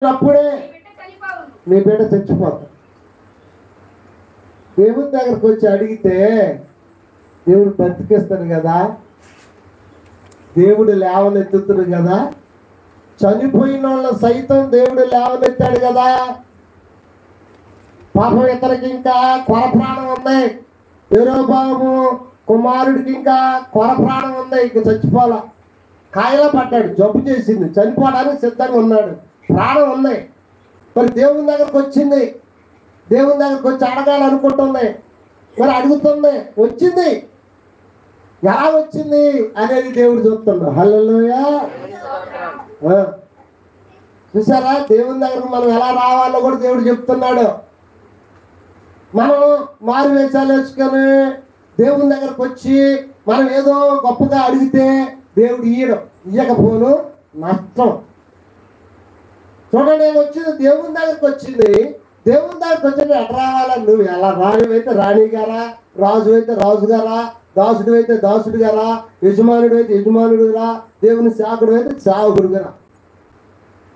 అప్పుడే నీ బిడ్డ చచ్చిపోతాడు. దేవుని దగ్గరకు వచ్చి అడిగితే దేవుడు బ్రతికిస్తాడు కదా, దేవుడు లేవనెత్తుతాడు కదా, చనిపోయిన వాళ్ళ సైతం దేవుడు లేవనెత్తాడు కదా. పాపం ఇతనికి ఇంకా కొర ప్రాణం ఉంది, యెరోబాము కుమారుడికి ఇంకా కొర ప్రాణం ఉంది, ఇంక చచ్చిపోవాలా, కాయలా పడ్డాడు, జబ్బు చేసింది, చనిపోవడానికి సిద్ధంగా ఉన్నాడు, ప్రాణం ఉంది. మరి దేవుని దగ్గరకు వచ్చింది, దేవుని దగ్గరకు వచ్చి అడగాలనుకుంటుంది, మరి అడుగుతుంది, వచ్చింది, ఎలా వచ్చింది అనేది దేవుడు చూస్తున్నాడు. హల్లెలూయా. చూసారా, దేవుని దగ్గరకు మనం ఎలా రావాలో కూడా దేవుడు చెప్తున్నాడు. మనం మారు వేషాలు వేసుకొని దేవుని దగ్గరకు వచ్చి మనం ఏదో గొప్పగా అడిగితే దేవుడు ఇయ్యకపోను నష్టం. చూడండి, నేను వచ్చింది దేవుని దగ్గరకు వచ్చింది, దేవుని దగ్గరకు వచ్చింది ఎట్లా రావాలా, నువ్వు ఎలా రాణి అయితే రాణి గారా, రాజు అయితే రాజు గారా, దాసుడు అయితే దాసుడు గారా, యజమానుడు అయితే యజమానుడు గారా, దేవుని సేవకుడు అయితే సేవకుడు గారా,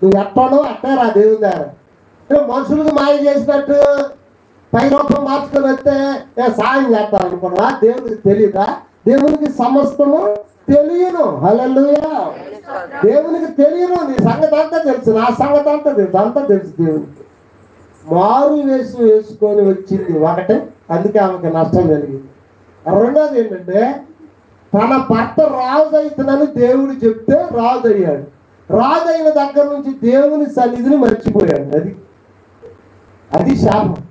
నువ్వు ఎట్టానో అట్టే రా దేవుని దగ్గర. మనుషులకు మాయ చేసినట్టు పై రూపం మార్చుకొని వస్తే సాయం చేస్తాను అనుకున్నా, దేవునికి తెలియదా? దేవునికి సమస్తము తెలియను. హల్లెలూయా. దేవునికి తెలియను, నీ సంగతి అంతా తెలుసు, నా సంగతి అంతా తెలుసు, అంతా తెలుసు దేవునికి. మారు వేసుకొని వచ్చింది ఒకటే, అందుకే ఆమెకి నష్టం జరిగింది. రెండోది ఏంటంటే, తన భర్త రాజు అవుతుందని దేవుడు చెప్తే రాజు అయ్యాడు, రాజు అయిన దగ్గర నుంచి దేవుని సన్నిధిని మర్చిపోయాడు. అది శాపం.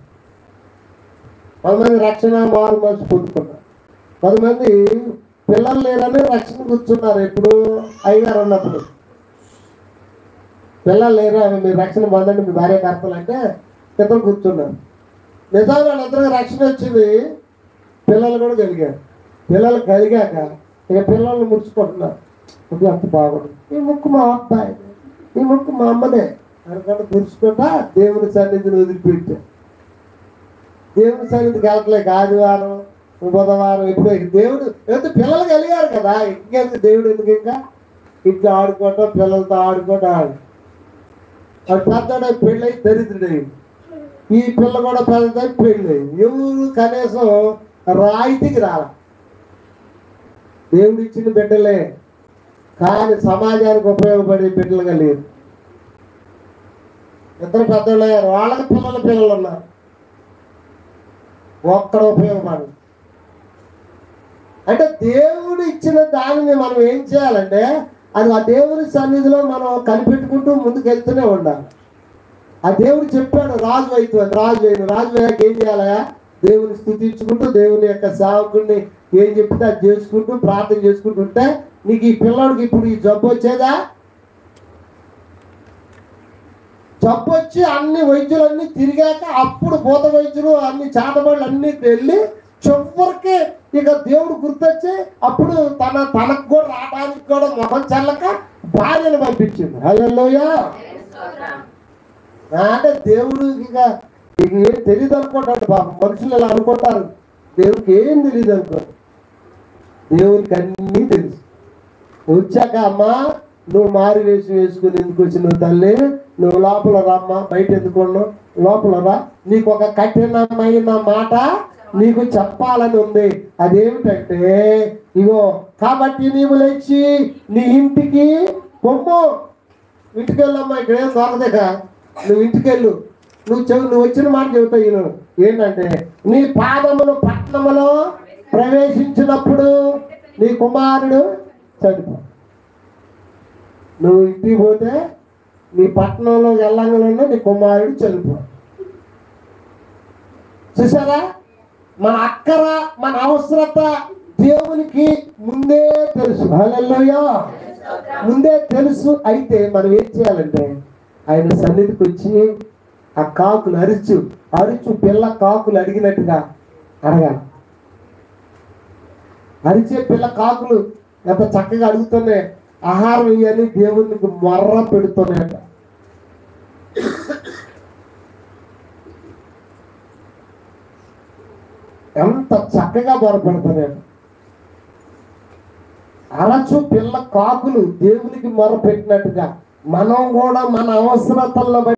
10 మంది రక్షణ మారు మనసు పొందుకున్నారు, 10 మంది పిల్లలు లేరని రక్షణ కూర్చున్నారు. ఎప్పుడు అయ్యగారు ఉన్నప్పుడు పిల్లలు లేరు, మీరు రక్షణ పొందండి మీ భార్య కర్తలు అంటే ఇద్దరు కూర్చున్నారు. నిజాలు వాళ్ళిద్దరికి రక్షణ వచ్చింది, పిల్లలు కూడా కలిగారు. పిల్లలు కలిగాక ఇక పిల్లల్ని ముడుచుకుంటున్నారు, అది అంత బాగుంది, ఈ ముక్కు మా అబ్బాయి, ఈ ముక్కు మా అమ్మనే అనుకుంటే ముడుచుకుంటా దేవుని సన్నిధిని వదిలిపెట్టా. దేవుని సన్నిధికి వెళ్ళట్లేక ఆదివారం బుధవారం ఇప్పుడు దేవుడు ఎంత పిల్లలు కలిగారు కదా, ఇంకెంత దేవుడు ఎందుకు ఇంకా ఇట్లా ఆడుకోవటం, పిల్లలతో ఆడుకోవటం. వాడు పెద్దోడ పెళ్ళి దరిద్రుడై, ఈ పిల్ల కూడా పెద్ద పెళ్ళి, ఎవరు కనీసం రాయితీకి రాల. దేవుడు ఇచ్చిన బిడ్డలే కానీ సమాజానికి ఉపయోగపడే బిడ్డలుగా లేరు. ఇద్దరు పెద్దోళ్ళు అయ్యారు, వాళ్ళకి పిల్లలు ఉన్నారు, ఒక్కడ ఉపయోగపడదు. అంటే దేవుడు ఇచ్చిన దానిని మనం ఏం చేయాలంటే అది ఆ దేవుని సన్నిధిలో మనం కనిపెట్టుకుంటూ ముందుకు వెళ్తూనే ఉండాలి. ఆ దేవుడు చెప్పాడు రాజు అవుతుంది, రాజు అయిన రాజు అయ్యాక ఏం చేయాలా, దేవుని స్తుతించుకుంటూ దేవుని యొక్క సేవకుడిని ఏం చెప్తే అది చేసుకుంటూ ప్రార్థన చేసుకుంటూ ఉంటే నీకు ఈ పిల్లడికి ఇప్పుడు ఈ జబ్బు వచ్చేదా? జబ్బు వచ్చి అన్ని వైద్యులన్నీ తిరిగాక అప్పుడు భూత వైద్యులు అన్ని చేతబడులు అన్ని వెళ్ళి చివరికి ఇక దేవుడు గుర్తొచ్చి అప్పుడు తనకు కూడా రావడానికి కూడా మొహం చల్లక భార్యను పంపించింది. హల్లెలూయా. అంటే దేవుడు ఇక ఏం తెలియదు అనుకుంటాడు. పాపం మనుషులు ఇలా అనుకుంటారు, దేవుడికి ఏం తెలియదు అనుకోరు, దేవుడికి అన్నీ తెలుసు. వచ్చాక అమ్మా నువ్వు మారు వేసుకుని ఎందుకు వచ్చినావు తల్లి, నువ్వు లోపల రమ్మా, బయట ఎందుకున్నావు, లోపల రా, నీకు ఒక కఠినమైన మాట నీకు చెప్పాలని ఉంది. అదేమిటంటే ఇగో కాబట్టి నీవు లేచి నీ ఇంటికి పొమ్ము. ఇంటికి వెళ్ళమ్మా, ఇక్కడ ఏం దొరకదేగా, నువ్వు ఇంటికి వెళ్ళు, నువ్వు వచ్చిన మాట చెబుతాను. ఏంటంటే నీ పాదములు పట్టణములో ప్రవేశించినప్పుడు నీ కుమారుడు చనిపో. నువ్వు ఇంటికి పోతే నీ పట్టణంలో వెళ్ళంగానే నీ కుమారుడు చనిపో. చూసారా, మన అక్కర మన అవసరత దేవునికి ముందే తెలుసు. హల్లెలూయా. ముందే తెలుసు. అయితే మనం ఏం చేయాలంటే ఆయన సన్నిధికి వచ్చి ఆ కాకులు అరుచు పిల్ల కాకులు అడిగినట్టుగా అడగాలి. అరిచే పిల్ల కాకులు ఎంత చక్కగా అడుగుతున్నాయి, ఆహారం ఇవన్నీ దేవునికి మొర్ర పెడుతున్నాయట. ఎంత చక్కగా మొరపెడుతున్నాడు. అరచు పిల్ల కాకులు దేవునికి మొర పెట్టినట్టుగా మనం కూడా మన అవసరతలను బట్టి